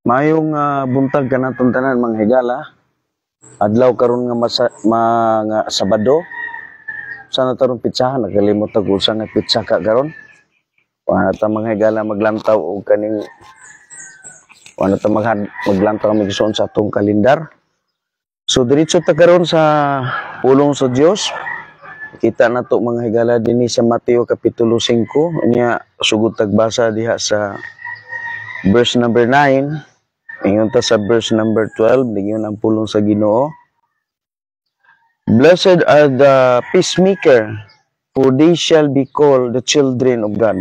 Mayong buntag ka natong tanan mga higala. Adlaw karon nga mga Sabado. Sana tarong pitsahan nagalimot tag usa nga pitsa ka karon. Wala ta mga higala maglantaw og kaning maglantaw kami gisuon sa atong kalendar. So diretso ta karon sa pulong sa Dios. Kita na to mga higala dinhi sa Mateo kapitulo 5 nya sugod tagbasa diha sa verse number 9. Ingon ta sa verse number 12, ingon ang pulong sa Ginoo. Blessed are the peacemaker, for they shall be called the children of God.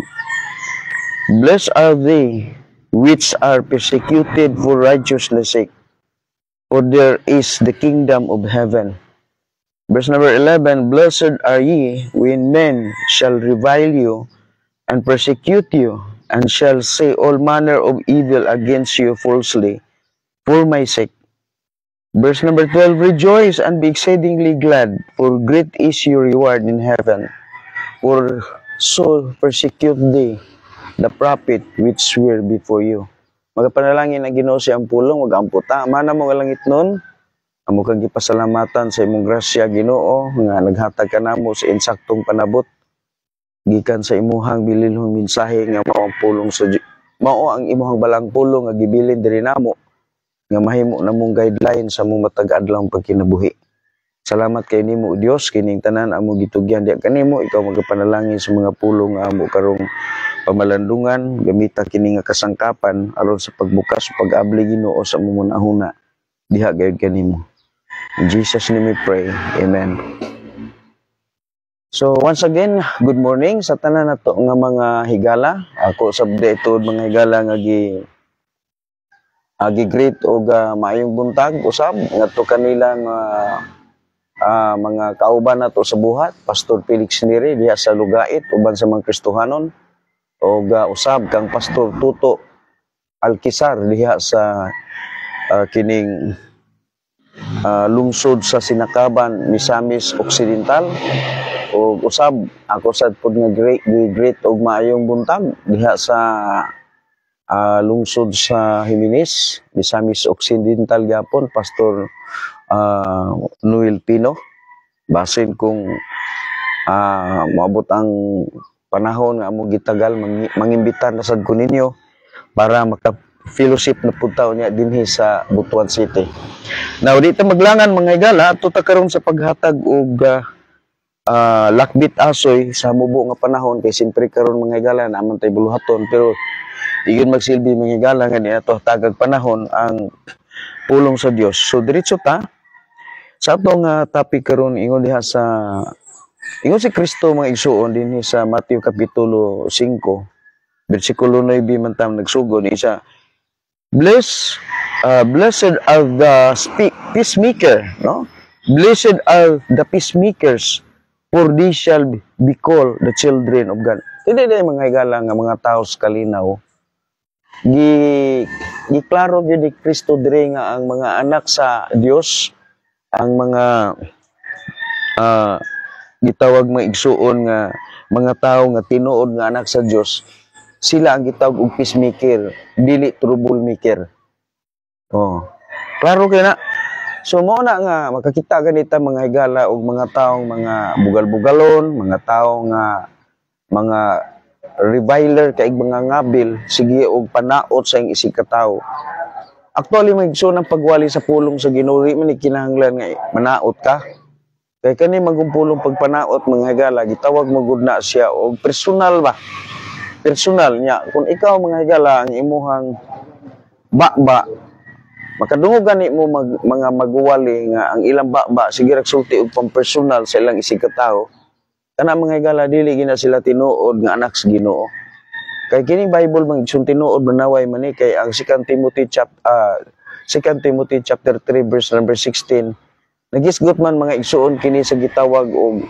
Blessed are they which are persecuted for righteousness' sake, for there is the kingdom of heaven. Verse number 11, Blessed are ye when men shall revile you and persecute you, and shall say all manner of evil against you falsely, for my sake. Verse number 12, Rejoice and be exceedingly glad, for great is your reward in heaven. For so persecute they the prophet which were before you. Magapanalangin ang Ginoo sa ang pulong, mag-amputa. Mana mo nga langit nun, amo kang gipasalamatan sa imong grasya Ginoo, nga naghatag ka namo sa insaktong panabot. Gikan sa imuhang bililhong mensahe nga mao ang pulong sa mao ang imuhang balang pulong nga gibilin diri namo nga mahimo namong guideline sa among matag-adlawng pagkinabuhi. Salamat kay nimo Dios kining tanan amo gitugyan diha kanimo, ikaw magapanalangin sa mga pulong nga amo karong pamalandungan, gamita kini nga kasangkapan aron sa pagbukas ug pag-abli Ginoo sa among munahuna diha gayud kanimo. In Jesus name we pray. Amen. So once again, good morning sa tanan nato nga mga higala. Ako sabde ito mga higala nga gi-greet og maayong buntag usab ngadto kanilang mga kauban nato sa buhat, Pastor Felix Neri diha sa Lugait uban sa mga Kristohanon og usab kang Pastor Tuto Alkisar diha sa kining lungsod sa Sinakaban, Misamis Occidental. O usab ako sad pud nga great og maayong buntag diha sa lungsod sa Jimenez, Misamis Occidental gyapon, Pastor Noel Pino. Basin kung maabot ang panahon nga amo gitagal mangimbitar na sad ko ninyo para maka-fellowship na pud taw niya dinhi sa Butuan City. Now dito maglangan mga higala ato ta karon sa paghatag og lakbit asoy sa mubo nga panahon kay siyempre karon mga higala naman tay buluhaton pero iyon magsilbi mga higala nga niadto tagag panahon ang pulong sa Dios. So diretso ta sa atong topic karon ingon diha sa ingon si Kristo mga igsuon dinhi sa Mateo kapitulo 5 bersikulo 9 man tam nagsugod ni isa blessed are the peacemaker, no? Blessed are the peacemakers, for they shall be called the children of God. Hindi mga higala nga mga tao sa kalinaw. Giklaro gyud ni Kristo diri nga ang mga anak sa Dios, ang mga gitawag mga igsuon nga mga tao nga tinuod nga anak sa Dios, sila ang gitawag og peacemaker, dili troublemaker. Oh. Klaro kay na. So mo na nga makakita ganita mga higala og mga taong mga bugal-bugalon, mga tao nga mga reviler kay mga ngabil, sige og panaot sa ing isig ka tawo. Actually magigsoon ang pagwali sa pulong sa Ginoo man kinahanglan nga manaot ka. Kay kani magumpulong pagpanaot mga higala gitawag mo gud na siya og personal ba. Personal niya kung ikaw mga higala ang imuhang ba makadungog gani mo mga magwali nga ang ilang ba sige sulti og pampersonal sa ilang isig ka tawo. Kana mga higala dili gina sila tinuod nga anak sa Ginoo. Kay kining Bible magsun tinuod manaway man ni kay ang 2 Timothy chapter 3 verse number 16 nagisgot man mga igsuon kini sa gitawag og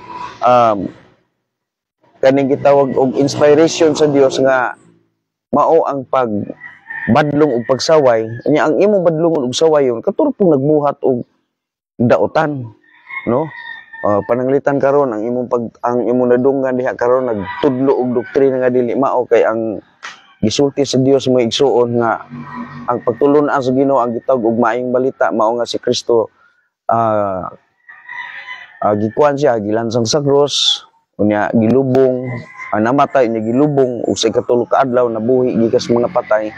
kaning gitawag og inspiration sa Dios nga mao ang badlong og pagsaway. Nya ang imong badlongon og sawayon katurpong nagbuhat og daotan, no? Pananglitan karon ang imong nadunggan diha karon nagtudlo og doktrina nga dili mao kay ang gisulti sa Dios mo igsuon nga ang pagtulon-an sa Ginoo ang gitawag og maayong balita mao nga si Kristo gikuan siya gilansang sa cross unya gilubong namatay niya gilubong ug sa ikatulo ka adlaw nabuhi gikas mga patay.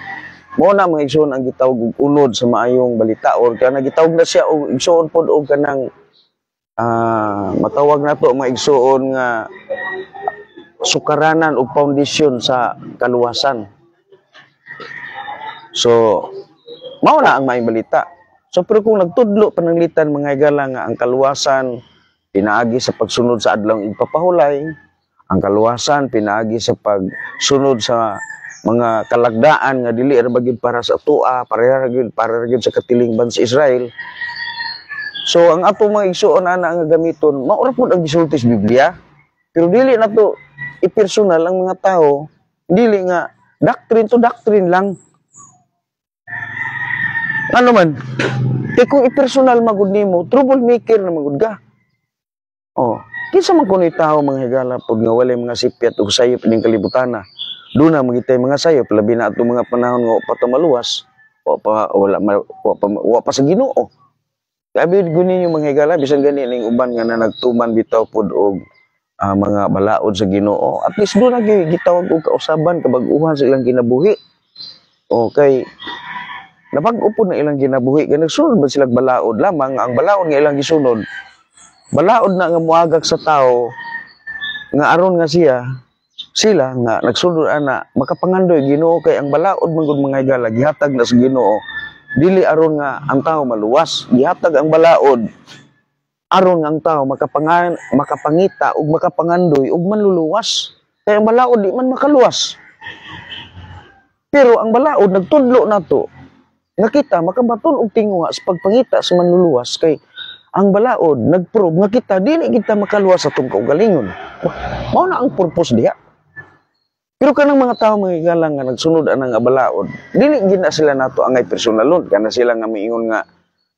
Mao na mga igsoon ang gitawag og unod sa maayong balita or kana gitawag na siya og igsoon pod og kanang matawag nato mga igsoon nga sukaranan o foundation sa kaluwasan. So, mao na ang maayong balita. So, pero kung nagtudlo pananglitan mga higala nga ang kaluwasan pinaagi sa pagsunod sa adlaw ipapahulay, ang kaluwasan pinaagi sa pagsunod sa mga kalagdaan nga dili ra bagid para sa tua, para ra gyud sa katilingban sa Israel. So, ang ato mga igsuon ana nga gamiton, mao ra pud ang gisulti sa Biblia. Pero dili na to i-personal ang mga tao, dili nga doctrine to doctrine lang. Ano man? Kung i-personal magud nimo, troublemaker na magud ka. Oh, kinsa man kuno'y tao mga higala pud nga walay mga sipyat ug sayop ning kalibutan na. Doon na magitay mga sayop labi na ato mga panahon nga pa maluwas, wa pa sa Ginoo. Sabi guni yung mga higala bisan gani ning uban nga na nagtuman bitaw pod og mga balaod sa Ginoo. At least doon na gitawag og kausaban kabag-uhan sa ilang kinabuhi. Okay. Nabag-o po na ilang ginabuhi. Nagsunod ba silang balaod lamang? Ang balaod nga ilang gisunod, balaod na nga muagag sa tao, nga aron nga sila nga nagsunod ana, makapangandoy Ginoo kay ang balaod mangud mga higala, gihatag na sa Ginoo. Dili aron nga ang tao maluwas. Gihatag ang balaod, aron nga ang tao makapangita ug makapangandoy ug manluluwas. Kay ang balaod di man makaluwas. Pero ang balaod nagtudlo nato nga kita makabaton og tinguha sa pagpangita sa manluluwas kay ang balaod nagprove nga kita dili kita makaluwas sa atong kaugalingon. Mao na ang purpose diha. Pero kanang mga tawo mga higala nga nagsunod ana nga balaod, dili gina sila nato angay personalon kana sila nga miingon nga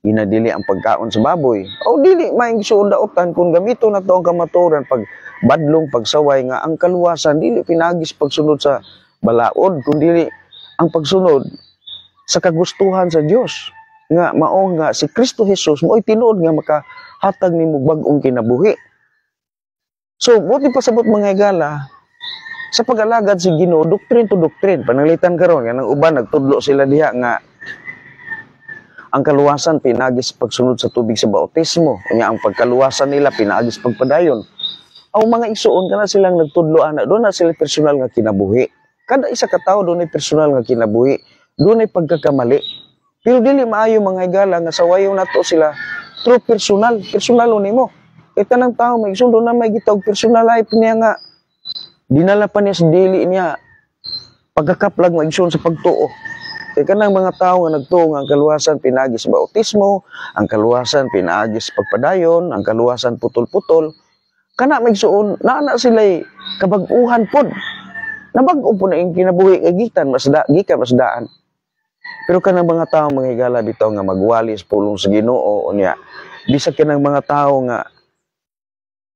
ginadili ang pagkaon sa baboy. O dili maayong gisuon daotan kung gamito nato ang kamaturan pag badlong pagsaway nga ang kaluwasan dili pinagis pagsunod sa balaod kundi ang pagsunod sa kagustuhan sa Dios nga mao nga si Kristo Jesus mo'y tinuod nga makahatag nimo bag-ong kinabuhi. So buti pasabot mga higala sa pag-alagad si Ginoo doctrine to doctrine pananglitan karon nga nang uban nagtudlo sila diha nga ang kaluwasan pinagis pagsunod sa tubig sa bautismo unya ang pagkaluwasan nila pinagis pagpadayon. Aw mga igsuon kana silang nagtudlo ana do na sila personal nga kinabuhi. Kada isa ka tawo do na personal nga kinabuhi. Doon ay pagkakamali. Pero dili maayo mga higala nga sawayo nato sila true personal nimo. Kay tanang tao may igsuon na may gitawag personal life niya nga dinala pa niya sa dili niya pagkakaplag maigsoon sa pagtuo. Kay kanang mga tao nga nagtuo nga ang kaluwasan pinagis bautismo, ang kaluwasan pinagis pagpadayon, ang kaluwasan putol-putol, kana maigsoon naa sila kabag-uhan pod. Nabag-o po na yung kinabuhi gikan masdaan. Pero kanang mga tao mga higala bitaw nga magwalis pulong sa Ginoo unya bisag kanang mga tao nga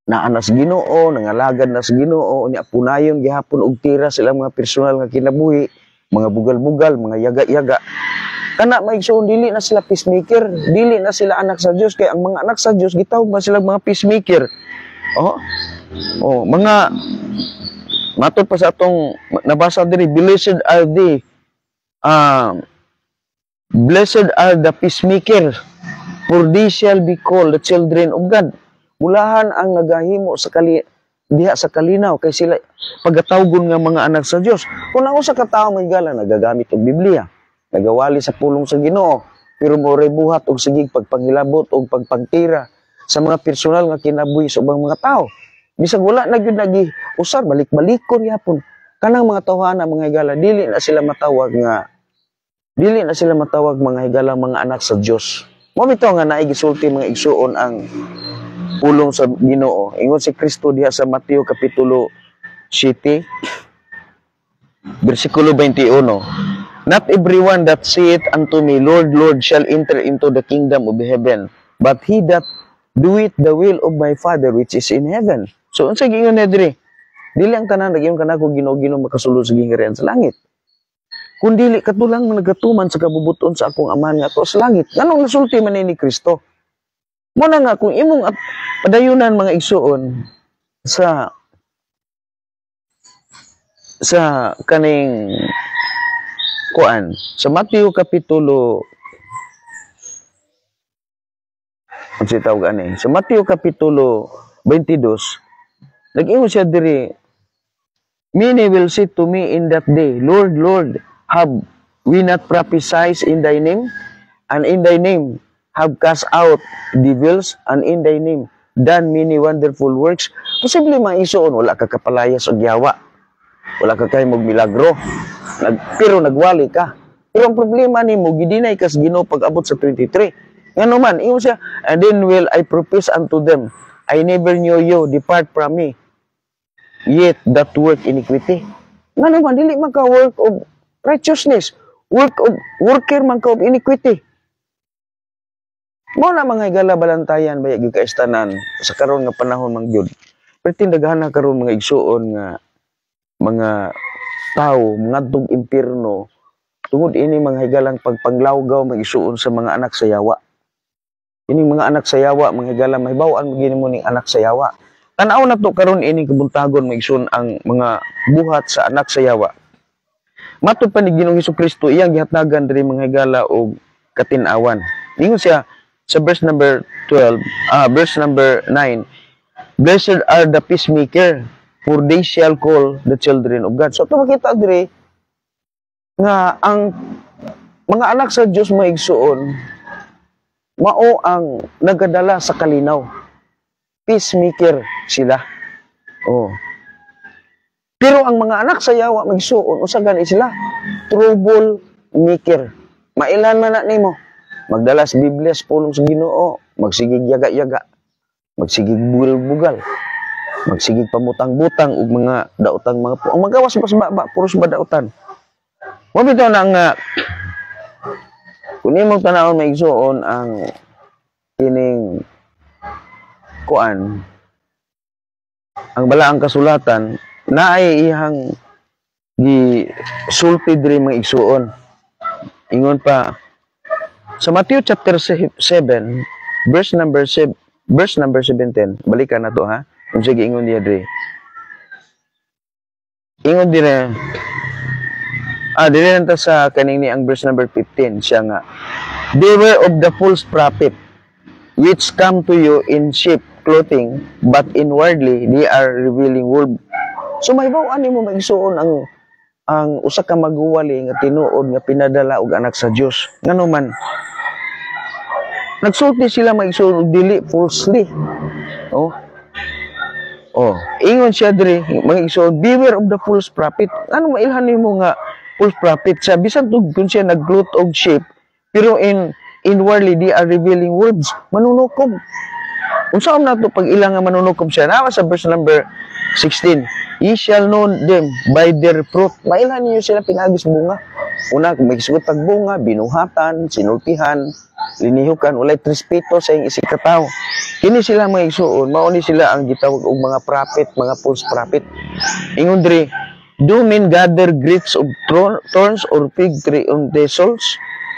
naa na sa Ginoo, nangalagad na sa Ginoo unya punayon gihapon og tira sila mga personal nga kinabuhi, mga bugal-bugal, mga yaga-yaga. Kana maigsoon dili na sila peacemaker, dili na sila anak sa Dios kay ang mga anak sa Dios gitawag ba sila mga peacemaker. Mga matod pa sa atong nabasa diri, blessed are the peacemaker, for they shall be called the children of God. Mulahan ang nagahimo sa diha sa kalinaw kay sila pagatawgon nga mga anak sa Dios. Kung ang usa ka tawo may gala nagagamit og Biblia, nagawali sa pulong sa Ginoo, pero moray buhat og sigig pagpanghilabot og pagpangtira sa mga personal nga kinabuhi sa ubang mga tawo. Bisag wala na gyud usar balik-balikon yapon. Kanang mga tawhana mga higala dili na sila matawag mga higala mga anak sa Dios. Mo bitaw nga naay gisulti mga igsuon ang pulong sa Ginoo. Ingon si Kristo diha sa Mateo kapitulo 7 versikulo 21. Not everyone that saith unto me, Lord, Lord, shall enter into the kingdom of heaven, but he that doeth the will of my Father which is in heaven. So unsa gingon ni diri? Dili ang tanan nagingon kanako Ginoo makasulod sa gingarian sa langit. Kung dili katulang nagatuman sa kabubuton sa akong amahan nga to sa langit. Nganong nasulti man ni Kristo? Mo na nga kung imong padayunan mga igsuon sa kaning kuan sa Mateo kapitulo sa Mateo kapitulo 22 nag-ingon siya diri, many will say to me in that day, Lord, Lord, have we not prophesied in thy name? And in thy name have cast out devils, and in thy name done many wonderful works. Posible mga isuon, wala ka kapalayas o giyawa. Wala ka kayo milagro. Pero nagwali ka. Pero ang problema ni mo, gidinay kas Ginoo pag-abot sa 23. Nga naman, iyo siya, and then will I profess unto them, I never knew you, depart from me, yet that work iniquity. Nga naman, dili man ka work of righteousness, worker man ka of iniquity. Mo na mga higala balantayan, bayag yung kaistanan, sa karon nga panahon mang Diyod. Pero tindaghan na karon mga igsuon nga, mga tao, mga dug impirno, tungod ini mga higalang pagpanglawgaw, mga igsuon sa mga anak sa yawa. Ining mga anak sa yawa, mga higala, mahibawaan magini mo ning anak sa yawa. Tanaw na to karon ining kabuntagon, mga igsuon ang mga buhat sa anak sa yawa. Matod pa ni Ginoong Hesukristo, iyang gihatagan diri mga higala og katinawan. Ningon siya, sa verse number 12, verse number 9, blessed are the peacemaker, for they shall call the children of God. So, ito makita diri nga ang mga anak sa Diyos maigsuon, mao ang nagadala sa kalinaw. Peacemaker sila. Oh. Pero ang mga anak sa yawa maigsuon, usagan sila, trouble maker. Mailan man na nimo. Magdala sa Biblia sa pulong sa Ginoo, magsigig yaga-yaga, magsigig bugal-bugal, magsigig pamutang-butang ug mga daotang mga ang magawas pas baba puros ba daotan. Mo bitaw na nga kun imong tanawon maigsuon ang kining kuan ang balaang kasulatan naay ihang gisulti diri mga igsuon. Ingon pa sa Matthew chapter 7, verse number 17. Balikan na to ha. Kung sige, ingon diya diri. Ingon dire. Dire nanta sa kaning ni ang verse number 15. Siya nga. Beware of the false prophet, which come to you in sheep clothing, but inwardly they are revealing wolves. So mahibawaan nimo maigsuon ang usa ka maguwali nga tinuod nga pinadala og anak sa Dios. Ngano man nagsulti sila maigsuon og dili falsely. Oh. Ingon siya diri maigsuon, beware of the false prophet. Ano mailhan nimo nga false prophet? Sa bisan tug kun siya nagluto og sheep, pero inwardly they are revealing wolves. Manunukob. Unsa man nato pag ilang nga manunukob siya? Nawa sa verse number 16. Ye shall know them by their fruit. Mailhan niyo sila pinagis bunga. Una, may kisugot bunga, binuhatan, sinulpihan, linihukan, ulay trespeto sa iyong isikataw. Kini sila mga igsuon, mauni sila ang gitawag og mga prophet, mga false prophet. Ingon diri, do men gather grapes of thorns or fig tree on thistles?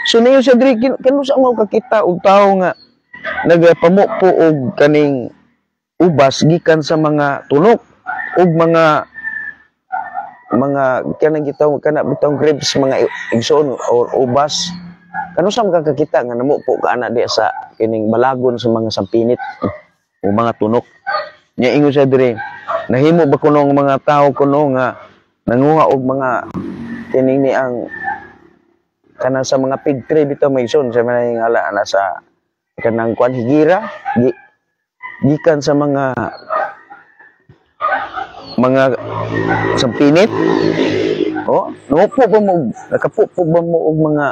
So niyo siya diri, kanusa mo kakita og tao nga nagapamupo og kaning ubas gikan sa mga tunok og mga kanang gitawag kana bitong grapes mga igsoon or ubas. Kano sa makakakita nga namupo ka ana di sa kining balagon sa mga sampinit o mga tunok. Nya ingon siya diri, nahimo ba kuno ang mga tao kuno nga nanguha og mga kining ni ang kana sa mga fig tree bitaw may igsoon sa mga ngala ana sa kanang kwan higira gikan sa mga sampinit. Namupo ba mo, nakapupo ba mo og mga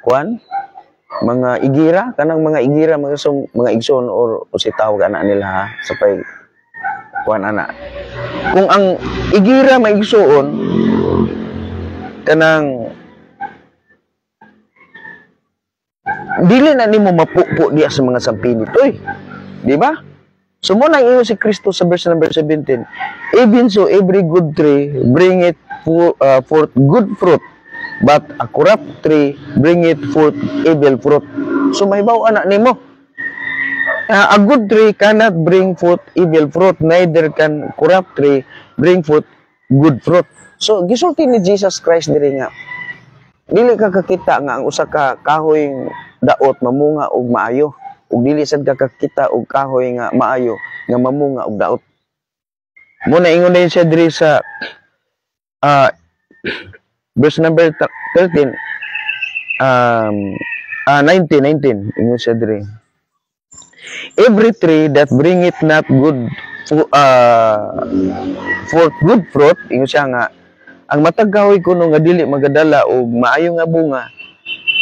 kwan, mga igira, kanang mga igira, mga igsoon or si tawag ana nila ha, sa pay kwan ana. Kung ang igira may igsoon, kanang dili na nimo mapupo diya sa mga sampinit, oy. Di ba? So mo nang ingon si Kristo sa verse number 17, even so every good tree bring it forth good fruit, but a corrupt tree bringeth forth evil fruit. So may baw anak nimo. A good tree cannot bring forth evil fruit, neither can corrupt tree bring forth good fruit. So gisulti ni Jesus Christ diri nga dili ka kakita nga ang usa ka kahoy daot mamunga og maayo, ug dili sad ka kakita og kahoy nga maayo nga mamunga og daot. Muna ingon din siya diri sa verse number 13 19 ingon siya diri. Every tree that bringeth not good forth good fruit, ingon siya nga ang matag kahoy kuno nga dili magadala og maayo nga bunga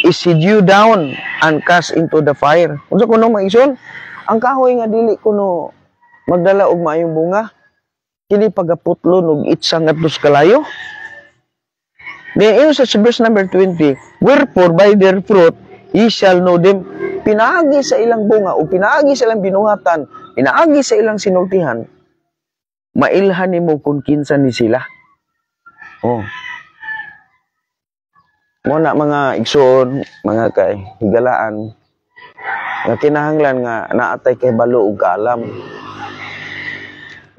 is hew down and cast into the fire. Unsa kuno maison? Ang kahoy nga dili kuno magdala og maayong bunga, kini pagaputlon og itsa ngadto sa kalayo. Then sa verse number 20, wherefore by their fruit ye shall know them. Pinaagi sa ilang bunga o pinaagi sa ilang binuhatan, pinaagi sa ilang sinultihan, mailhan nimo kung kinsa ni sila. Oh. Muna mga igsoon, mga kay higalaan, nga kinahanglan nga naatay kay balo ug kaalam.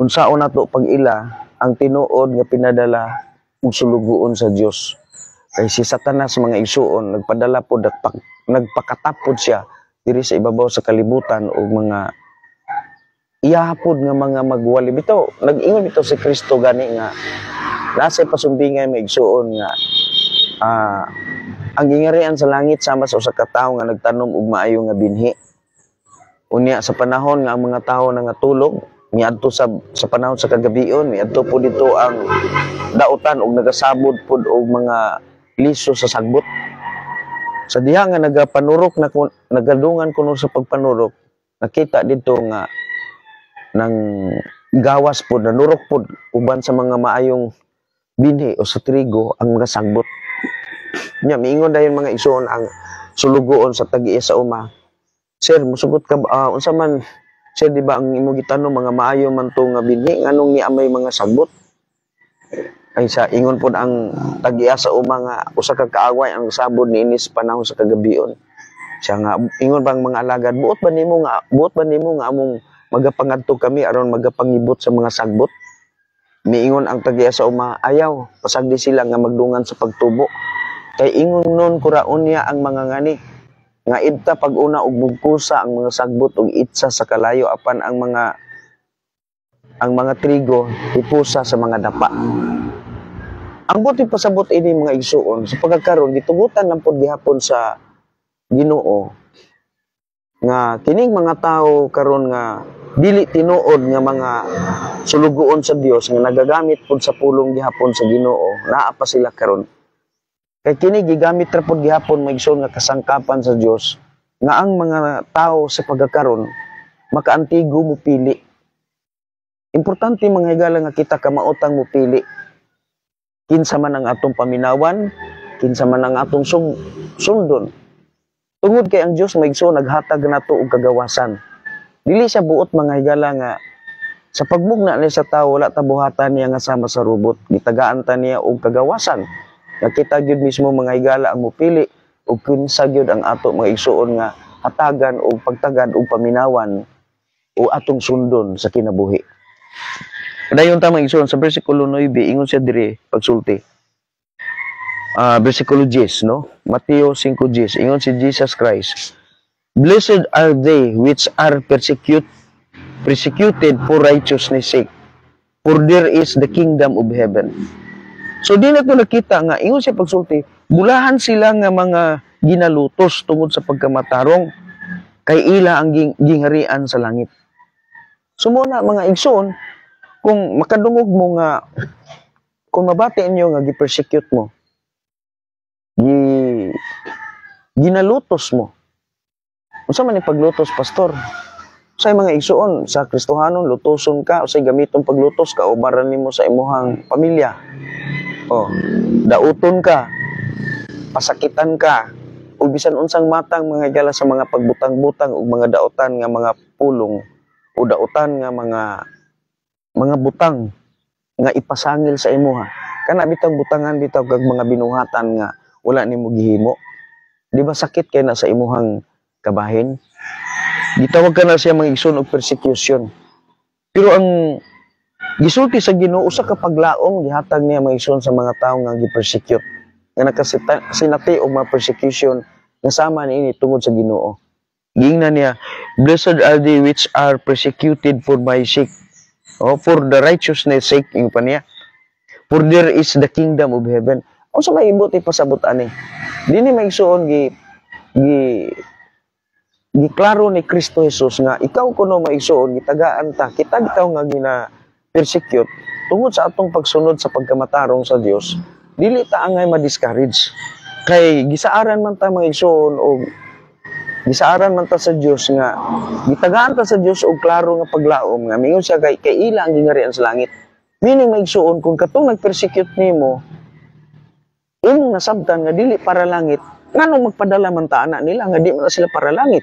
Unsaon nato pag ila ang tinuod nga pinadala ug sulugoon sa Dios. Kay si Satanas mga igsoon nagpadala pod nagpakatapod siya diri sa ibabaw sa kalibutan og mga iyahapod nga mga magwali bitaw. Nag-ingon bitaw si Kristo gani nga nasa pasumbingay may igsoon nga ang gingarian sa langit sama sa usa ka tawo nga nagtanom og maayo nga binhi. Unya sa panahon nga ang mga tawo na natulog niadto sa panahon sa kagabion niadto po dito ang dautan og nagasabod pod og mga liso sa sagbot. Sa diha nga nagapanurok na nagadungan kuno sa pagpanurok, nakita dito nga nang gawas pod nanurok pod uban sa mga maayong binhi o sa trigo ang mga sagbot. Nya miingon dayon mga igsoon ang sulugoon sa tag-iya sa uma. Sir, musugot ka unsa man sir di ba ang imo gitanong mga maayo man to nga binhi nganong niamay mga sagbot? Ay sa ingon pod ang tag-iya sa uma nga usa ka kaaway ang sabod niini sa panahon sa kagabion. Siya nga ingon bang mga alagad buot ba nimo nga among magapangadto kami aron magapangibot sa mga sagbot? Miingon ang tag-iya sa uma, ayaw, pasagdi sila nga magdungan sa pagtubo. Kay ingon nun kuraon niya ang mga ngani, nga idta pag-una og mugkusa ang mga sagbot og itsa sa kalayo apan ang mga trigo ipusa sa mga dapa. Ang buti pasabot ini mga igsuon sa pagkakaroon gitugutan lang pod gihapon sa Ginoo nga kining mga tawo karon nga dili tinuod nga mga sulugoon sa Dios nga nagagamit pod sa pulong gihapon sa Ginoo, naa pa sila karon. Kay kini gigamit ra pod gihapon maigsoon nga kasangkapan sa Dios nga ang mga tawo sa pagkakaron makaantigo mo pili. Importante mga higala nga kita kamautang mo pili. Kinsa man ang atong paminawan, kinsa man ang atong sundon. Tungod kay ang Dios maigsoon naghatag nato og kagawasan. Dili siya buot mga higala nga sa pagmugna niya sa tawo wala ta buhatan niya nga sama sa rubot. Gitagaan ta niya og kagawasan. Nakita gyud mismo mga higala ang mupili ug kinsa gyud ang ato mga igsuon nga hatagan og pagtagad og paminawan o atong sundon sa kinabuhi. Dayon ta mga igsuon sa bersikulo 9 ingon siya diri pagsulti. Bersikulo 10 no? Mateo 5:10 ingon si Jesus Christ. Blessed are they which are persecuted for righteousness' sake, for there is the kingdom of heaven. So di na ito nakita nga, ingon siya pagsulti, bulahan sila nga mga ginalutos tungod sa pagkamatarong, kay ila ang gingharian sa langit. So muna mga igsoon, kung makadungog mo nga, kung mabati inyo nga gi-persecute mo, ginalutos mo, unsa man yung paglutos, pastor? Sa mga igsuon, sa Kristohanon, lutoson ka, o sa gamitong paglutos ka, o baran nimo sa imuhang pamilya. O, dauton ka, pasakitan ka, o bisan unsang matang mga gala sa mga pagbutang-butang, o mga dautan nga mga pulong, o dautan nga mga butang, nga ipasangil sa imuha. kana bitang butangan bitaw kag mga binuhatan nga wala nimo gihimo. Di ba sakit kay na sa imuhang kabahin? Gitawag ka na siya mga igsoon og persecution. Pero ang gisulti sa Ginoo usa ka paglaom gihatag niya mga igsoon sa mga tawo nga gi-persecute. Nga nakasinati og mga persecution nga sama niini tungod sa Ginoo. Giingnan niya, blessed are they which are persecuted for my sake. Oh, for the righteousness sake, yung pa niya. For there is the kingdom of heaven. O sa may ibuti pasabot ani. Dini may igsoon giklaro ni Kristo Jesus nga ikaw kuno maigsoon gitagaan ta kita bitaw nga gina persecute tungod sa atong pagsunod sa pagkamatarong sa Dios dili ta angay ma-discourage kay gisaaran man ta maigsoon og gisaaran man ta sa Dios nga gitagaan ta sa Dios og klaro nga paglaom nga mingon siya kay ila ang gingarian sa langit meaning maigsoon kung katong nagpersecute nimo imong nasabtan nga dili para langit ngano magpadala man ta ana nila nga di man sila para langit.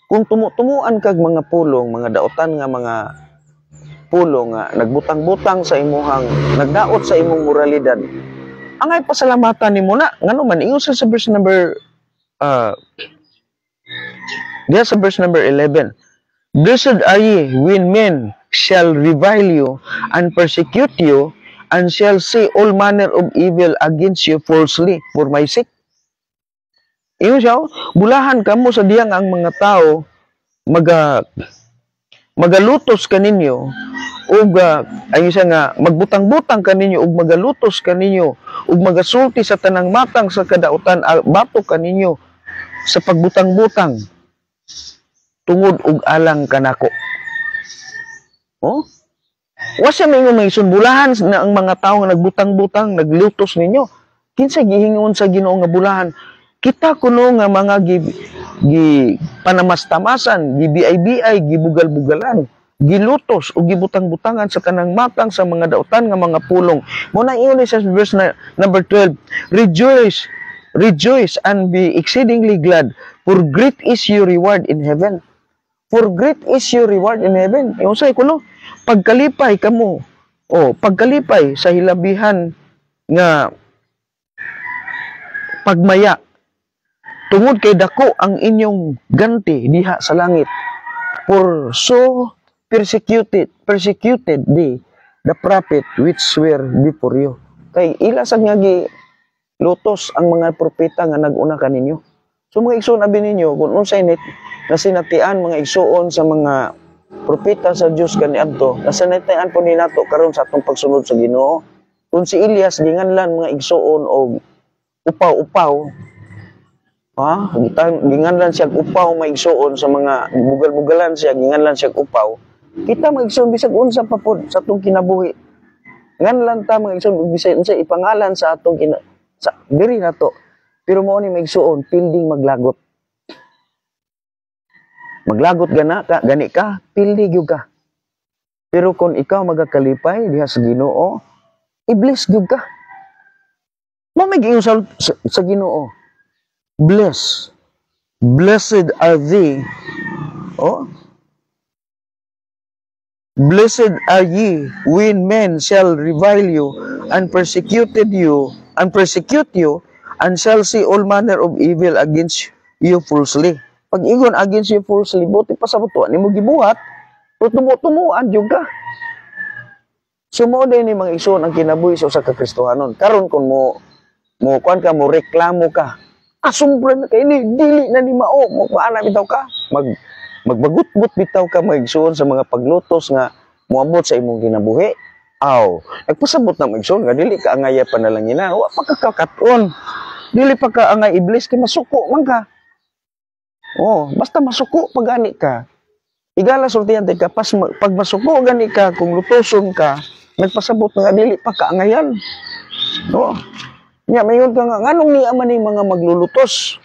Kung tumuan kag mga pulong, mga daotan nga mga pulong nga nagbutang-butang sa imuhang nagdaot sa imong moralidad. Angay pasalamatan nimo na ngano man ingon sa verse number diya sa verse number 11. Blessed are ye when men shall revile you and persecute you and shall say all manner of evil against you falsely for my sake. Ingon siya, bulahan kamo sa diyang ang mga tao magalutos kaninyo ug ayo siya nga magbutang-butang kaninyo ug magalutos kaninyo ug magasulti sa tanang matang sa kadautan bato kaninyo sa pagbutang-butang tungod ug alang kanako. Oh? Wa siya maingon mayson bulahan na ang mga tao nga nagbutang-butang naglutos ninyo. Kinsa gihingon sa Ginoo nga bulahan? Kita kuno nga mga panamastamasan, gibiay-biay, gibugal-bugalan, gilutos o gibutang-butangan sa kanang matang sa mga dautan nga mga pulong. Muna iyon sa verse number 12, rejoice and be exceedingly glad, for great is your reward in heaven. For great is your reward in heaven. Yung say kuno, pagkalipay kamo, pagkalipay sa hilabihan nga pagmaya, tungod kay dako ang inyong ganti diha sa langit. For so persecuted the prophet which were before you. Kay ila sad nga lutos ang mga propeta nga nag-una kaninyo. So mga igsoon abi ninyo kung unsay nasinatian mga igsoon sa mga propeta sa Dios kaniadto, nasinatian po ni nato karon sa atong pagsunod sa Ginoo. Kung si Elias ginganlan mga igsoon og upaw-upaw, ginganlan siya upaw maigsoon sa mga bugal-bugalan siya ginganlan siya upaw. Kita maigsoon bisag unsa pa pod sa atong kinabuhi. Nganlan ta maigsoon bisag unsa ipangalan sa atong sa diri nato. Pero mao ni maigsoon pilding maglagot. Maglagot gani ka, pildi gyud ka. Pero kung ikaw magakalipay diha sa Ginoo, i-bless gyud ka. Mo may giingon sa Ginoo. Blessed are they. Blessed are ye when men shall revile you and persecute you and shall say all manner of evil against you falsely. Pag ingon against you falsely, buti pa sa butuan nimo gibuhat, tumo-tumuan jud ka. Sumo din ni mga igsoon ang kinabuhi sa usa ka Kristohanon. Karon kun mo kuan ka mo reklamo ka. Asumbra na kay dili na ni mao mo paana bitaw ka magbagut-but bitaw ka maigsoon sa mga paglutos nga moabot sa imong kinabuhi. Nagpasabot na maigsoon nga dili ka angaya panalangina, wa pa ka kakaton. Dili pa ka angay iblis kay masuko man ka. Basta masuko pag ani ka. Igala sultihan ka pag masuko gani ka kung lutoson ka, nagpasabot nga dili pa ka angayan. Nya mayon ka nga nganong ni man ni mga maglulutos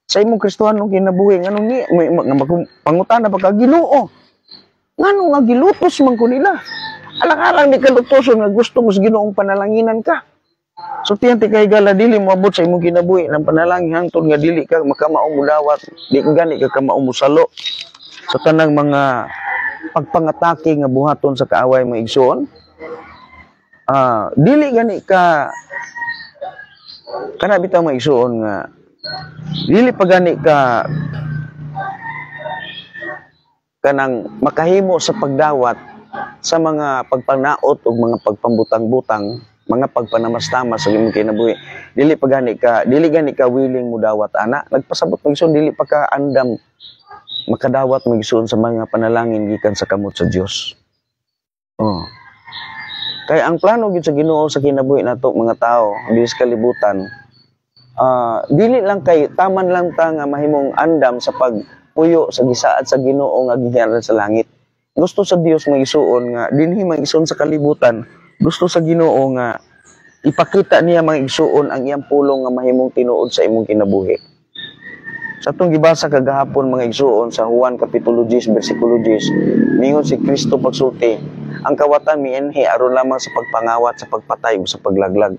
sa imong Kristohanong kinabuhi nganong ni pangutana pa ka Ginoo nganong nga gilutos man ko nila alang-alang di ka lutoson nga gusto mo sa Ginoong panalanginan ka so tiyan ti kay gala dili mo abot sa imong kinabuhi ng panalangin hangtod nga dili ka makamaong mudawat di gani ka kamaong musalo sa tanang mga pagpangatake nga buhaton sa kaaway mga igsoon. dili gani ka kana bitaw maigsuon nga dili pa gani ka kanang makahimo sa pagdawat sa mga pagpanaot o mga pagpambutang-butang, mga pagpanamastamas sa imong kinabuhi. Dili gani ka willing mo dawat ana. Nagpasabot maigsuon dili pa ka andam makadawat maigsuon sa mga panalangin gikan sa kamot sa Dios. Kaya ang plano gid sa Ginoo sa kinabuhi nato mga tao dili sa kalibutan, dili lang kay taman lang ta nga mahimong andam sa pagpuyo sa gisaad sa Ginoo nga giharan sa langit. Gusto sa Dios maigsuon nga dinhi maigsuon sa kalibutan, gusto sa Ginoo nga ipakita niya maigsuon ang iyang pulong nga mahimong tinuod sa imong kinabuhi. Sa atong gibasa kagahapon mga igsuon sa Juan kapitulo 10 bersikulo 10, mingon si Kristo pagsulti, ang kawatan mianhi aron lamang sa pagpangawat, sa pagpatay ug sa paglaglag.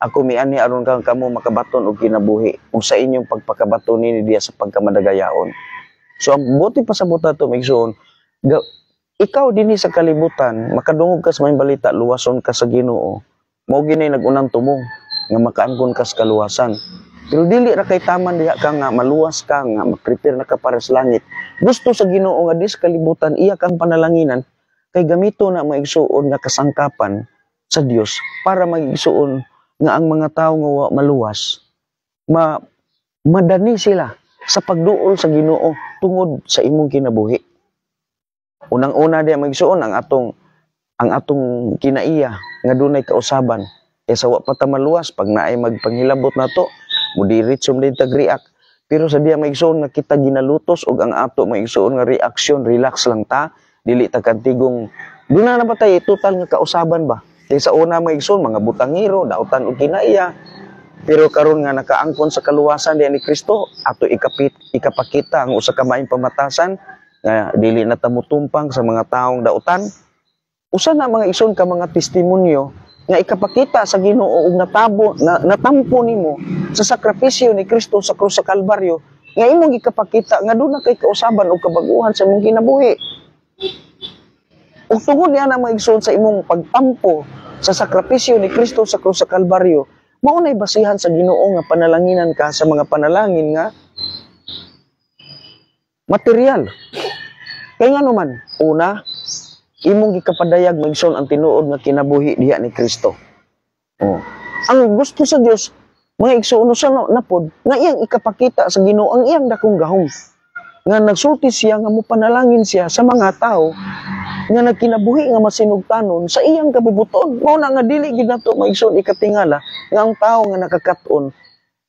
Ako mianhi aron kamo makabaton og kinabuhi ug sa inyong pagpakabaton ni diya sa pagkamadagayaon. So ang buti pa sa buta to maigsuon, ikaw dinhi sa kalibutan makadungog ka sa may balita, luwason ka sa Ginoo. Mao gini nagunang tumong nga makaangkon ka sa kaluwasan. Pero dili ra kay taman diha ka nga maluwas ka nga mag-prepare na ka para sa langit. Gusto sa Ginoo nga dis kalibutan iya kang panalanginan kay gamito na maigsuon nga kasangkapan sa Dios para maigsuon nga ang mga tawo nga maluwas madani sila sa pagduol sa Ginoo tungod sa imong kinabuhi. Unang-una diha maigsuon ang atong kinaiya nga dunay kausaban. Sa wa pa ta maluwas pag naay magpanghilabot nato mudiretso din tag-react. Pero sa diya maigsuon nga kita ginalutos og ang ato maigsuon nga reaksyon, relax lang ta, dili ta kantigong duna na ba tayo total nga kausaban ba? Kay sa una maigsuon mga butangiro, dautan og kinaiya. Pero karon nga nakaangkon sa kaluwasan diya ni Kristo, ato ikapakita ang usa ka maayong pamatasan nga dili na ta mutumpang sa mga taong dautan. Usa na mga igsoon ka mga testimonyo nga ikapakita sa Ginoo og natampo nimo sa sakripisyo ni Kristo sa krus sa Kalbaryo nga imong ikapakita nga doon na kay kausaban og kabaguhan sa imong kinabuhi. Ug tungod niya na maigsoon sa imong pagtampo sa sakripisyo ni Kristo sa krus sa Kalbaryo, mao nay basihan sa Ginoo nga panalanginan ka sa mga panalangin nga material. Kaya nga naman, una, imong gikapadayag maigsoon ang tinuod nga kinabuhi diha ni Kristo. Ang gusto sa Dios mga igsoon sa napod nga iyang ikapakita sa Ginoo ang iyang dakong gahom. Nga nagsulti siya nga mopanalangin siya sa mga tao nga nagkinabuhi nga masinugtanon sa iyang kabubuton. Mao na nga dili gid nato maigsoon ikatingala nga ang tao nga nakakaton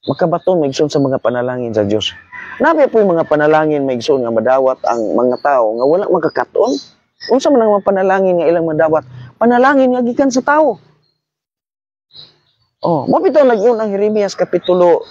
makabaton maigsoon sa mga panalangin sa Dios. Nabi po yung mga panalangin maigsoon nga madawat ang mga tao nga wala makakaton. Unsa man ang mga panalangin nga ilang madawat? Panalangin nga gikan sa tao. Mabitaw nagyon ang Jeremias kapitulo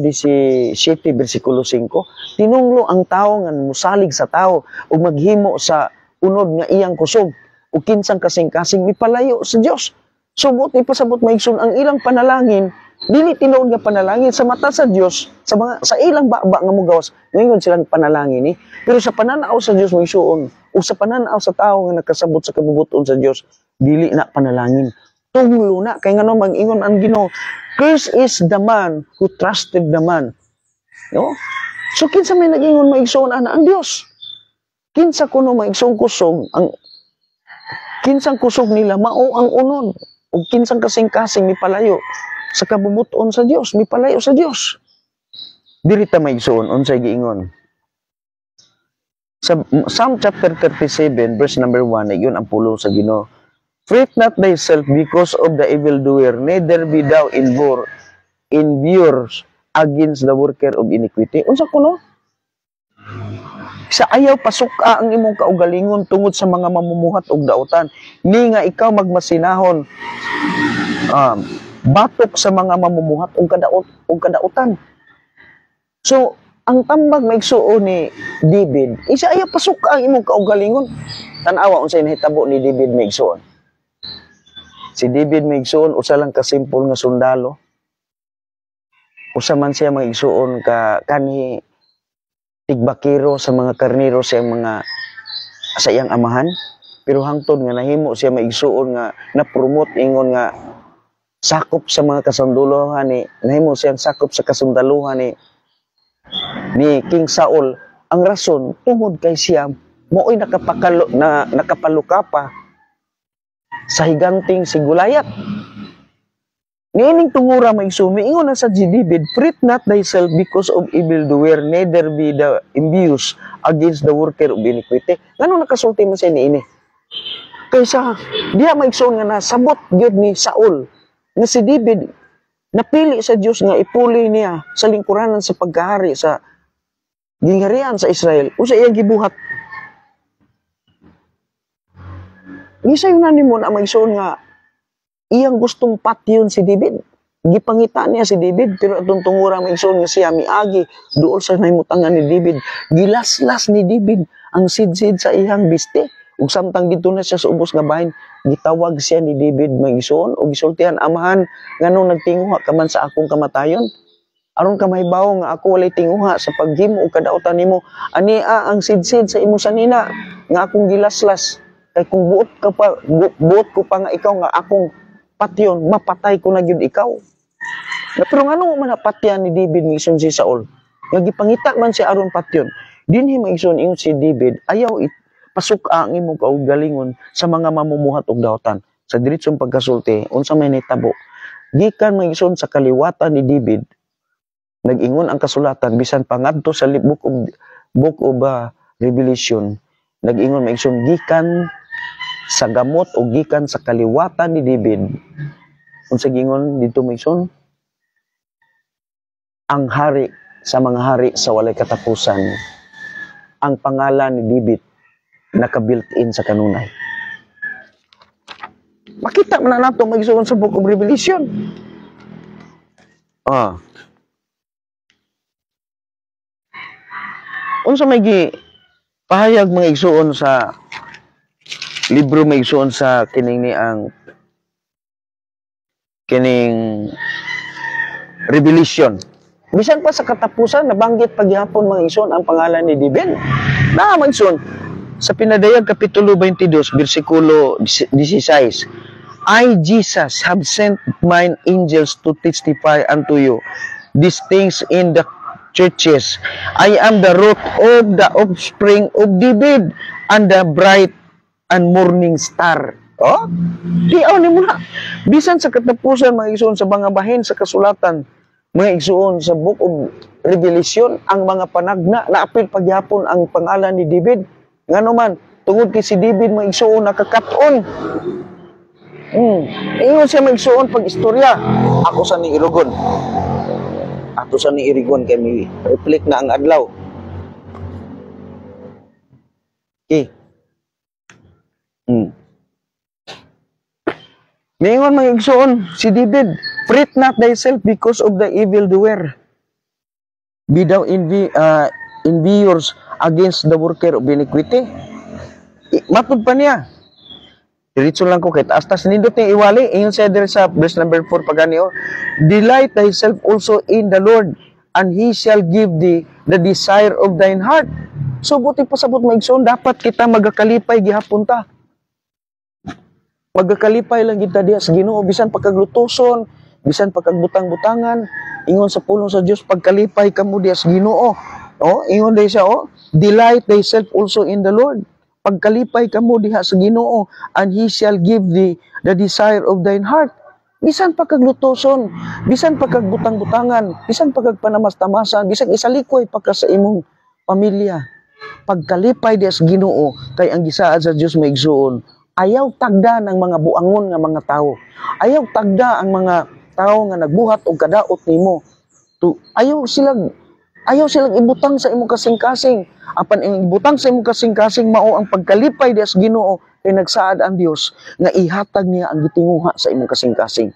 17 bersikulo 5. Tinunglo ang tao nga musalig sa tao ug maghimo sa unod nga iyang kusog ug kinsang kasing-kasing mipalayo sa Dios. So buti pasabot maigsoon ang ilang panalangin dili tinuod nga panalangin sa mata sa Dios sa ilang baba nga mugawas ngayon silang panalangin ni pero sa pananaw sa Dios maigsuon o sa pananaw sa tao nga nakasabot sa kabubuton sa Dios dili na panalangin tunglo na kay ngano mag-ingon ang Ginoo, cursed is the man who trusted the man. No? So kinsa may nag-ingon maigsuon ana ang Dios. Kinsa kuno maigsuon kusog ang kinsang kusog nila mao ang unod ug kinsang kasing-kasing mipalayo sa kabubuton sa Dios, mipalayo sa Dios. Diri ta maigsuon unsay giingon. Sa Psalm chapter 37 verse number 1 iyon ang pulo sa Ginoo. Fret not thyself because of the evildoer, neither be thou envious against the worker of iniquity. Unsa kuno? Sa ayaw pasuka ang imong kaugalingon tungod sa mga mamumuhat og dautan. Ni nga ikaw magmasinahon batok sa mga mamumuhat og kadautan. So, ang tambag maigsuon ni David, isa ayaw pasuka ang imong kaugalingon. Tan-awa unsay nahitabo ni David maigsuon. Si David maigsuon usa lang ka simple nga sundalo. Usa man siya maigsuon ka kanhi tigbakiro sa mga karnero sa iyang amahan, pero hangtod nga nahimo siya maigsuon nga na-promote ingon nga sakop sa mga kasundaluhan ni nahimo siyang sakop sa kasundaluhan ni King Saul. Ang rason tungod kay siya mo'y nakapaluka pa sa higanting si Gulayat. Niining tungura maigsuon ingon na sa David, fret not thyself because of evildoer, neither be the envious against the worker of iniquity. Ngano nakasulti man siya niini? Kaysa diha maigsuon nga nasabot gyud ni Saul nga si David napili sa Dios nga ipuli niya sa lingkuranan sa pagkahari sa gingharian sa Israel. Usa iyang gibuhat. Gisay na nimo na maigsuon nga iyang gustong patyon si David. Gipangita niya si David, pero atong tungura maigsoon nga siya miagi duol sa nahimutangan ni David. Gilaslas ni David ang sidsid sa iyang biste. Ug samtang dito na siya sa ubos nga bahin, gitawag siya ni David maigsoon og gisultihan, amahan nganong nagtinguha ka man sa akong kamatayon. Aron ka mahibaw nga ako walay tinguha sa paghimo og kadaotan nimo. Ania ang sidsid sa imo sanina nga akong gilaslas. Kay kung buot ko pa nga ikaw nga akong patyon, mapatay ko na gyud ikaw. Pero ngano man napatyan ni David maigsoon si Saul? Nga gipangita man si aron patyon. Dinhi maigsoon ingon si David, ayaw pasuka ang imong kaugalingon sa mga mamumuhat og daotan. Sa diretsong pagkasulti, unsa may nitabo. Gikan maigsoon sa kaliwatan ni David, nag-ingon ang kasulatan bisan pangadto sa book of Revelation, nag-ingon maigsoon gikan sa gamot o gikan sa kaliwatan ni David. Unsa gingon dito maigsoon? Ang hari sa mga hari sa walay katapusan. Ang pangalan ni David naka-built-in sa kanunay. Makita man nato maigsoon sa Book of Revelation. Unsa may pahayag mga igsoon sa libro maigsoon sa kining Revelation. Bisan pa sa katapusan nabanggit pagyapon mga igsoon ang pangalan ni David. Na maigsoon sa Pinadayag kapitulo 22 bersikulo 16. I Jesus have sent mine angels to testify unto you these things in the churches. I am the root of the offspring of David and the bright and morning star. Diaw ni mo na. Bisan sa katapusan mga igsoon sa mga bahin sa kasulatan, mga igsoon sa Book of Revelation, ang mga panagna naapil pagyapon ang pangalan ni David. Ngano man tungod kay si David mga igsoon nakakaton. Ingon siya mga igsoon pag istorya. Ako sa ni Irigon. Ato sa ni Irigon kay mi reflect na ang adlaw. Okay. Mingon mga igsoon si David, fret not thyself because of the evildoer. Be thou envious against the worker of iniquity. Matod pa niya. Diretso lang ko kay taas nindot ni iwali. Ingon siya dire sa verse number 4 paganiyo. Delight thyself also in the Lord, and He shall give thee the desire of thine heart. So buti pasabot maigsoon, dapat kita magakalipay gihapon ta. Magakalipay lang kita diha sa Ginoo bisan pagkaglutoson, bisan pagkagbutang-butangan, ingon sa pulong sa Dios pagkalipay kamo diha sa Ginoo. Ingon day siya, delight thyself also in the Lord. Pagkalipay kamo diha sa Ginoo, and He shall give thee the desire of thine heart. Bisan pagkaglutoson, bisan pagkagbutang-butangan, bisan pagkagpanamas-tamasan, bisan isalikoy pagka sa imong pamilya. Pagkalipay diha sa Ginoo kay ang gisaad sa Dios maigsuon. Ayaw tagda ng mga buangon nga mga tao. Ayaw tagda ang mga tao nga nagbuhat og kadaot nimo. Ayaw silang ibutang sa imong kasing-kasing. Apan ang ibutang sa imong kasing-kasing mao ang pagkalipay diha sa Ginoo kay nagsaad ang Dios nga ihatag niya ang gitinguha sa imong kasing-kasing.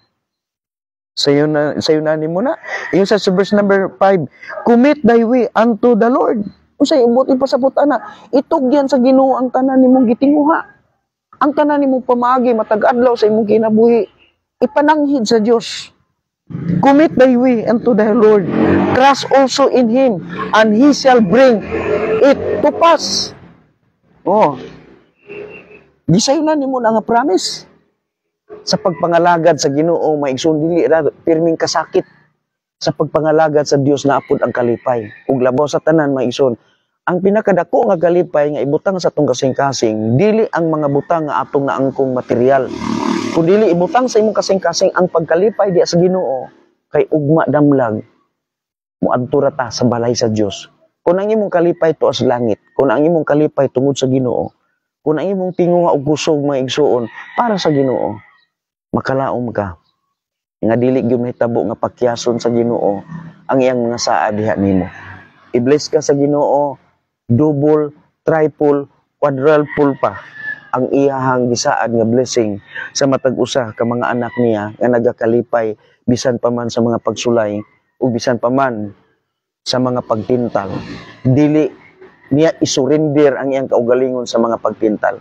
Sayo na nimo na. Yung sa verse number 5, commit thy way unto the Lord. Unsay ibuti pasabot ana, itugyan sa Ginoo ang tanan nimong gitinguha. Ang tanan nimong pamaagi matag adlaw sa imong kinabuhi, ipananghid sa Dios. Commit thy way unto the Lord. Trust also in Him, and He shall bring it to pass. Gisayunan nimo na nga promise. Sa pagpangalagad sa Ginoo maigsoon dili ra pirming kasakit. Sa pagpangalagad sa Dios naapod ang kalipay. Ug labaw sa tanan maigsoon, ang pinakadako nga kalipay nga ibutang sa atong kasing-kasing dili ang mga butang nga atong naangkong material. Kun dili ibutang sa imong kasing-kasing ang pagkalipay diha sa Ginoo kay ugma damlag moadto ra ta sa balay sa Dios. Kung ang imong kalipay tuas langit, kung ang imong kalipay tungod sa Ginoo, kung ang imong tinguha og kusog maigsuon para sa Ginoo, makalaom ka nga dili gyud mahitabo nga pakyason sa Ginoo ang iyang mga saa diha nimo. I-bless ka sa Ginoo, double, triple, quadruple pa ang iyahang gisaad nga blessing sa matag usa ka mga anak niya nga nagakalipay bisan pa man sa mga pagsulay o bisan pa man sa mga pagtintal. Dili niya isurrender ang iyang kaugalingon sa mga pagtintal.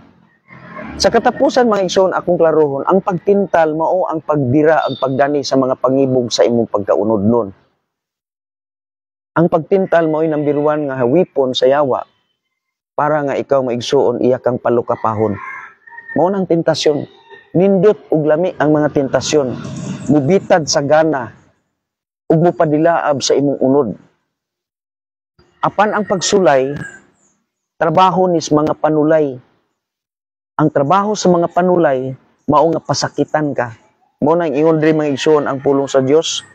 Sa katapusan mga igsoon akong klarohon, ang pagtintal mao ang pagbira, ang pagdani sa mga pangibog sa imong pagkaunodnon. Ang pagtintal mao'y number 1 nga weapon sa yawa para nga ikaw maigsuon iya kang palukapahon. Mao nang tentasyon. Nindot ug lami ang mga tentasyon. Mubitad sa gana ug mupadilaab sa imong unod. Apan ang pagsulay, trabaho nis mga panulay. Ang trabaho sa mga panulay, mao nga pasakitan ka. Mao nang ingon diri mga igsoon ang pulong sa Dios.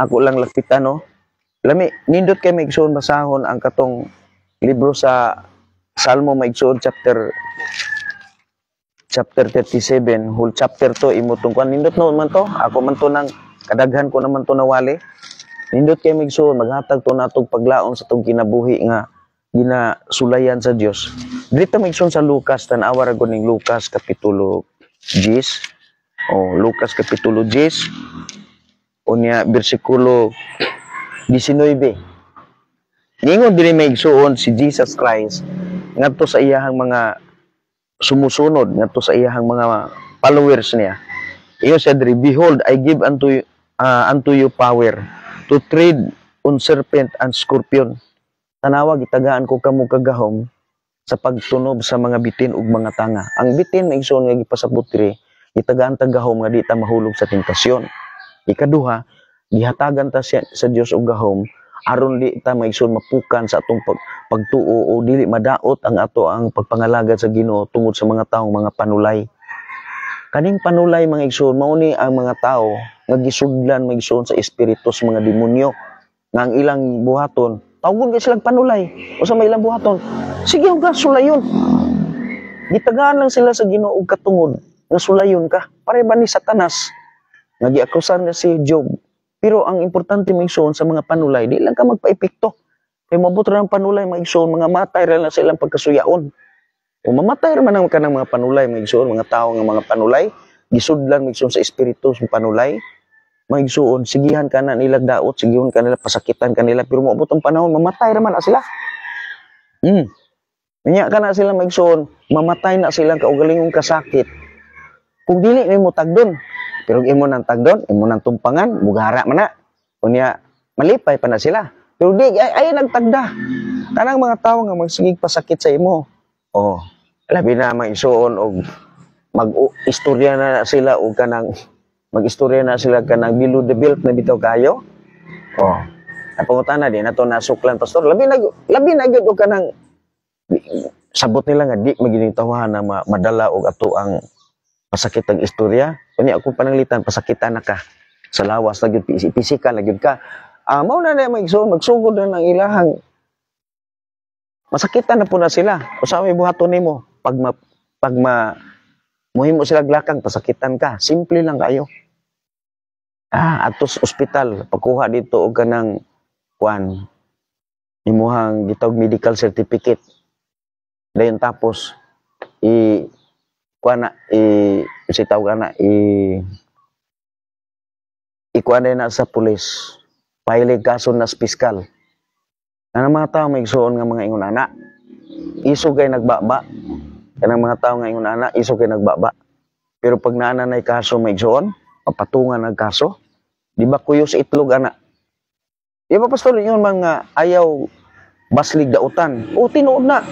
Ako lang lapitan no. Lami, nindot kay maigsoon basahon ang katong libro sa Salmo maigsoon chapter 37, whole chapter to imutong kan nindot no man to. Ako man to nang kadaghan ko naman to nawali. Nindot kay maigsoon maghatag to natog paglaon sa tong kinabuhi nga ginasulayan sa Dios. Dito maigsoon sa Lucas, tan-awa ra ning Lucas kapitulo 10. Lucas kapitulo 10 unya bersikulo 19. Ningon diri maigsuon si Jesus Christ ngadto sa iyahang mga sumusunod, ngadto sa iyahang mga followers niya. Iyo said, "Behold, I give unto you power to tread on serpent and scorpion." Tanawa gitagaan ko kamo kagahom sa pagtunob sa mga bitin ug mga tanga. Ang bitin maigsoon nga gipasabot diri, gitagaan ta gahom nga di ta mahulog sa tentasyon. Ikaduha, gihatagan ta sa Dios og gahom aron di ta maigsoon mapukan sa atong pagtuo o dili madaot ang ato ang pagpangalagad sa Ginoo tungod sa mga taong mga panulay. Kaning panulay mga igsoon mao ni ang mga tao nga gisudlan maigsoon sa espiritus mga demonyo nga ang ilang buhaton tawgon kay silang panulay o sa may ilang buhaton sige ug sulayon. Gitagaan lang sila sa Ginoo og katungod nga sulayon ka pare ba ni Satanas nga giakusan nga si Job. Pero ang importante maigsoon sa mga panulay, di lang ka magpa-epekto. Kaya mabot ra ang panulay maigsoon, mga matay ra lang sa ilang pagkasuyaon. O mamatay ra man ang kanang mga panulay maigsoon, mga tao nga mga panulay, gisudlan maigsoon sa espiritu sa panulay, maigsoon, sigihan ka na nila daot, sigihan ka nila, pasakitan ka nila, pero mabot ang panahon, mamatay ra man na sila. Niya ka na sila maigsoon, mamatay na silang kaugalingong kasakit. Kung dili nimo tagdon, pero imo nang tagdon, imo nang tumpangan, bugara man na. Kunya malipay pa na sila. Pero di ay nagtagda. Tanang mga tawo nga magsigig pasakit sa imo. Labi na maigsuon og mag-istorya na sila og kanang mag-istorya na sila kanang below the belt na bitaw kayo. Napangutana din nato nasuklan pastor. Labi na gyud og kanang sabot nila nga di maginintawahan na madala og ato ang pasakit ang istorya. Kunya ako pananglitan pasakitan na ka sa lawas na gyud physical na gyud ka. Mao na magsugod na ng ilahang masakitan na po na sila. Usa may buhaton nimo pag muhimo sila glakang pasakitan ka. Simple lang kayo. Atos ospital pagkuha dito og kanang kuan imuhang gitawag medical certificate. Dayon tapos ikuan na sa pulis, pahilig kaso na sa piskal. Kanang mga tao may igsuon nga mga ingon ana, iso kay nagbaba. Kanang mga tao nga ingon ana, iso kay nagbaba. Pero pag naananay kaso may igsuon, papatungan ang kaso. Di ba kuyo sa itlog ana? Di ba pastor yun man nga ayaw baslig dautan? O tinuod na.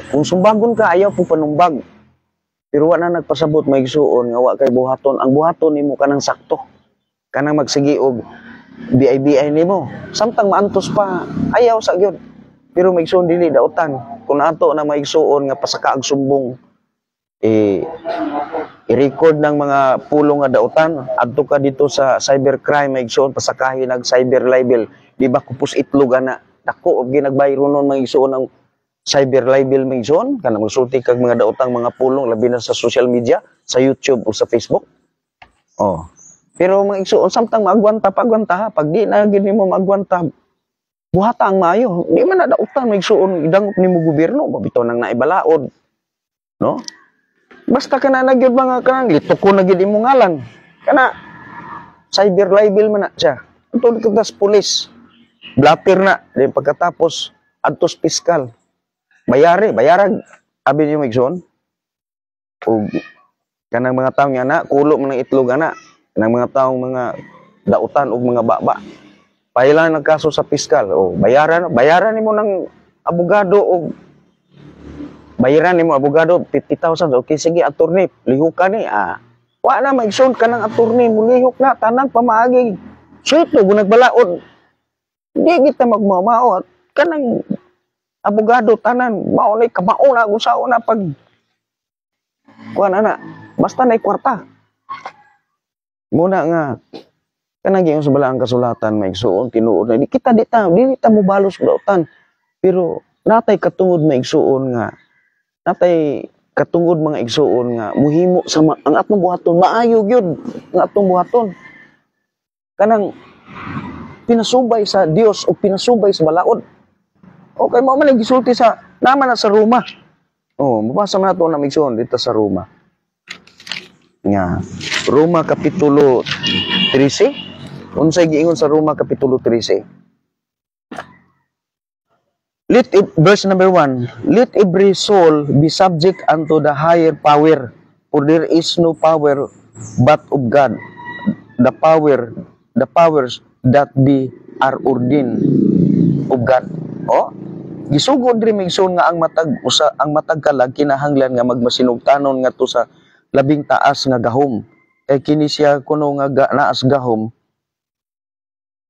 Kung sumbagon ka ayaw po panumbag. Pero wala na nagpasabot maigsuon nga wa kay buhaton. Ang buhaton nimo kanang sakto. Kanang magsigi og BI nimo. Samtang maantos pa ayaw sa gyud. Pero maigsuon dili dautan. Kung ato na maigsuon nga pasaka ag sumbong i-record ng mga pulong nga dautan adto ka dito sa cybercrime maigsuon pasakahin nag cyber libel. Di ba kupos itlog ana. Dako og ginagbayro nun maigsuon ang cyber libel maigsuon kana magsulti kag mga daotang mga pulong labi na sa social media, sa YouTube o sa Facebook. Oh. Pero maigsuon samtang maagwanta pagwanta ha, pag di na gid nimo maagwanta buhata ang maayo. Di man na daotan maigsuon idangop nimo gobyerno mabitaw nang naibalaod. No? Basta kana na gyud mga kanang litok ko na gyud imong ngalan. Kana cyber libel man na siya. Untod ka sa pulis. Blapir na di pagkatapos adtos piskal. Bayaran abi niyo maigsoon. Og kanang mga tawo nga na kulo man ng itlog ana, kanang mga tawo mga dautan og mga baba. Pailan ang kaso sa piskal. O bayaran nimo ng abogado og bayaran nimo abogado 50,000. Okay sige attorney, lihok ka ni. Wa na maigsoon kanang attorney mo lihok na tanang pamaagi. Suto kung nagbalaod. Di kita magmamaot kanang abogado tanan maunay kamao na usaon na pag kuan ana basta nay kwarta muna nga kanang gyud sa balaang kasulatan maigsuon tinuod na di kita di ta mo balos dautan pero natay katungod maigsuon nga natay katungod mga igsuon nga muhimo sa ang atong buhaton maayo gyud ang atong buhaton kanang pinasubay sa Dios o pinasubay sa balaod. Okay, mo man gisulti sa naman na sa Roma. Oh, mabasa man nato na migsoon dito sa Roma. Nga, Roma kapitulo 13. Unsay giingon sa Roma kapitulo 13? Verse number 1. Let every soul be subject unto the higher power, for there is no power but of God. The powers that be are ordained of God. Oh, gisugod diri migsoon nga ang matag kalag kinahanglan nga magmasinugtanon ngadto sa labing taas nga gahom. Kay kini siya kuno nga naas gahom.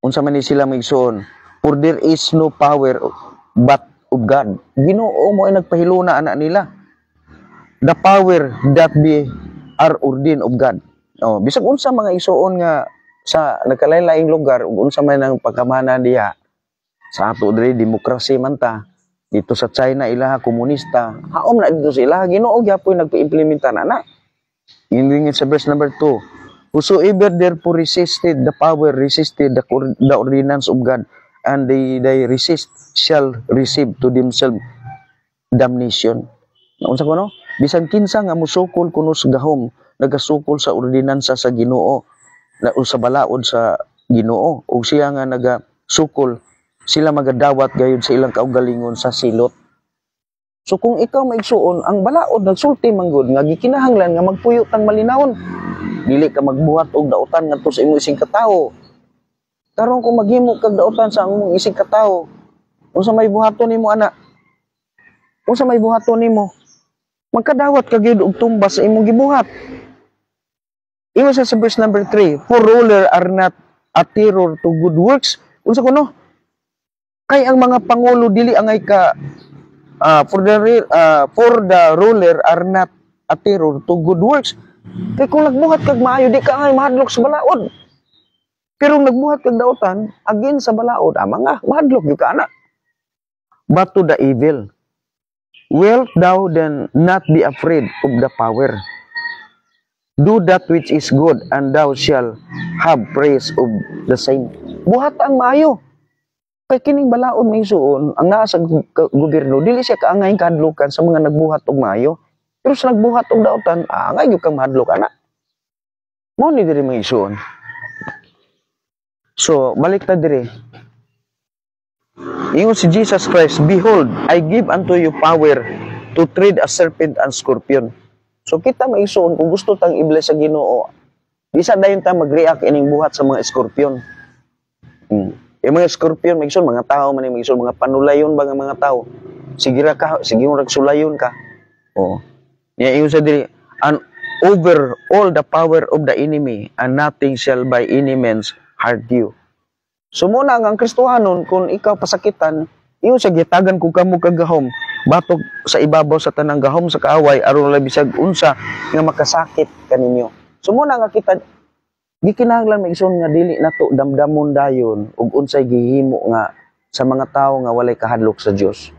Unsa man ni sila migsoon? For there is no power but of God. Ginoo mo ay nagpahiluna ana nila. The power that be are ordained of God. Oh, bisag unsa mga igsoon nga sa nagkalain-laing lugar ug unsa man ang pagkamana diha sa ato diri demokrasya man ta dito sa China ilaha komunista haom na dito sa ilaha Ginoo gyapon nagpa-implementa na in sa verse number 2 whosoever therefore resisted the power resisted the ordinance of God and they resist shall receive to themselves damnation. Unsa kuno bisan kinsa nga musukol kuno sa gahom nagasukol sa ordinansa sa Ginoo na sa balaod sa Ginoo ug siya nga nagasukol sila magadawat gayud sa ilang kaugalingon sa silot. So kung ikaw maigsuon ang balaod nagsulti manggod nga gikinahanglan nga magpuyo tang malinawon dili ka magbuhat og dautan ngadto sa imong isig katawo. Karon kung maghimo kag dautan sa imong isig katawo unsa may buhaton nimo ana? Unsa may buhaton nimo? Magkadawat ka gyud og tumbas sa imong gibuhat. Ingon sa verse number 3, for ruler are not a terror to good works. Unsa kuno? Kay ang mga pangulo dili angay ka for the ruler are not a terror to good works. Kay kung nagbuhat kag maayo di ka angay mahadlok sa balaod. Pero nagbuhat kag dautan again sa balaod mga mahadlok gyud ka ana. But to the evil, wilt thou then not be afraid of the power? Do that which is good, and thou shalt have praise of the same. Buhat ang maayo. Kay kining balaod may suon, ang naa sa gobyerno, dili siya kaangay kahadlukan sa mga nagbuhat og maayo. Pero sa nagbuhat og dautan, angay gyud kang mahadlok ana. Mao ni diri may suon. So, balik ta diri. Ingon si Jesus Christ, behold, I give unto you power to tread a serpent and scorpion. So kita maigsoon kung gusto tang ibless sa Ginoo, bisa dayon ta mag-react ining buhat sa mga scorpion. Yung mga scorpion maigsoon mga tao man maigsoon mga panulayon ba nga mga tao. Sige ra ka, sige mo ragsulayon ka. Oh. Niya ingon sa diri, and over all the power of the enemy, and nothing shall by any means hurt you. So muna nga ang Kristohanon, kung ikaw pasakitan, iyo sa gitagan kung kamo kagahom, batok sa ibabaw sa tanang gahom sa kaaway, aron labisag unsa nga makasakit kaninyo. So muna nga kita, gikinahanglan maigsoon nga dili nato damdamon dayon ug unsay gihimo nga sa mga tawo nga walay kahadlok sa Dios.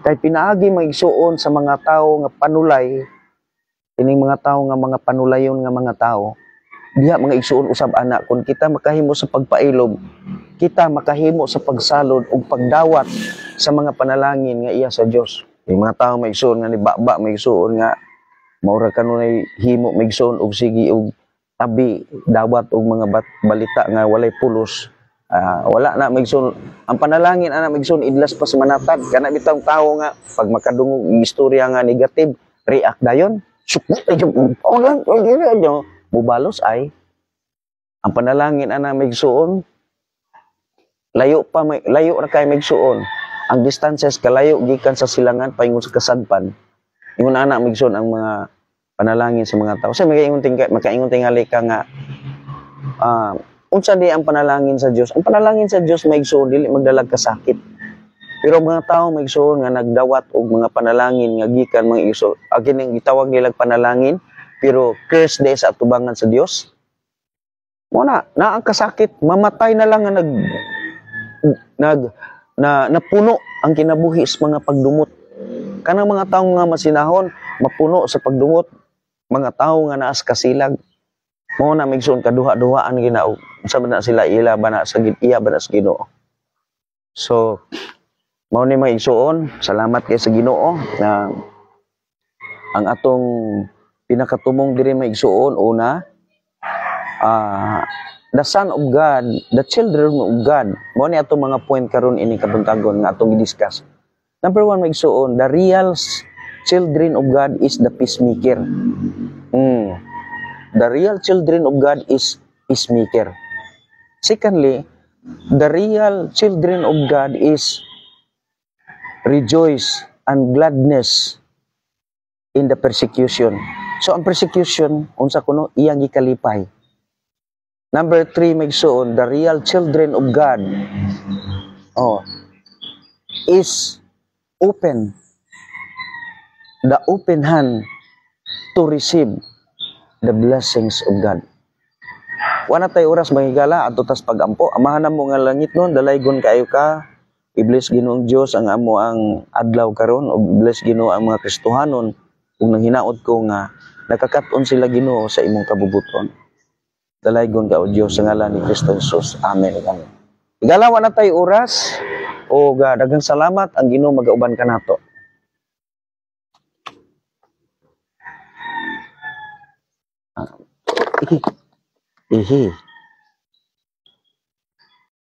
Kay pinaagi maigsoon sa mga tawo nga panulay, ining mga tawo nga mga panulayon nga mga tawo, diha mga igsoon usab ana, kung kita makahimo sa pagpailob, kita makahimo sa pagsalod ug pagdawat sa mga panalangin nga iya sa Dios. Yung mga tawo maigsoon nga ni baba maigsoon nga maura kanunay himo maigsoon og sige og tabi dawat og mga balita nga walay pulos. Wala na maigsoon ang panalangin ana maigsoon idlas pa sa manatad kana bitang tawo nga pag makadungog istorya nga negative react dayon sukot ayo mubalos ay ang panalangin ana maigsoon layo ra kay maigsoon ang distances kalayo gikan sa silangan paingon sa kasadpan ingon ana maigsoon ang mga panalangin sa mga tao. Sa makaingon tingali ka nga unsa di ang panalangin sa Dios? Ang panalangin sa Dios maigsoon dili magdalag ka sakit. Pero mga tao maigsoon nga nagdawat og mga panalangin nga gikan mga iso. Agin ang gitawag nila panalangin pero curse day sa atubangan sa Dios. Mo na ang kasakit, mamatay na lang nga napuno ang kinabuhi sa mga pagdumot. Kanang mga tawo nga masinahon mapuno sa pagdumot, mga tawo nga naas kasilag. Mo na maigsoon kaduha-duhaan ginao. Unsa man na sila iya ba na sa Ginoo. So mao ni maigsoon, salamat kay sa Ginoo na ang atong pinakatumong diri maigsoon una the son of God, the children of God. Mao ni atong mga point karon ini kabuntagon nga atong i-discuss. Number 1 maigsoon, the real children of God is the peacemaker. The real children of God is peacemaker. Secondly, the real children of God is rejoice and gladness in the persecution. So ang persecution unsa kuno iyang gikalipay. Number 3 maigsoon, the real children of God is open. The open hand to receive the blessings of God. Wala tayo oras mahigala ato tas pagampo. Amahan na mo nga langit nun, dalaygon kayo ka. I-bless Ginoong Dios ang amo ang adlaw karon o bless Ginoo ang mga Kristohanon kung nanghinaot ko nga nakakat-on sila Ginoo sa imong kabubuton. Dalaygon ka o Dios sa ngalan ni Kristo Jesus. Amen. Amen. Igalawa na tayo oras o daghang salamat ang Ginoo magauban kanato. Ihi.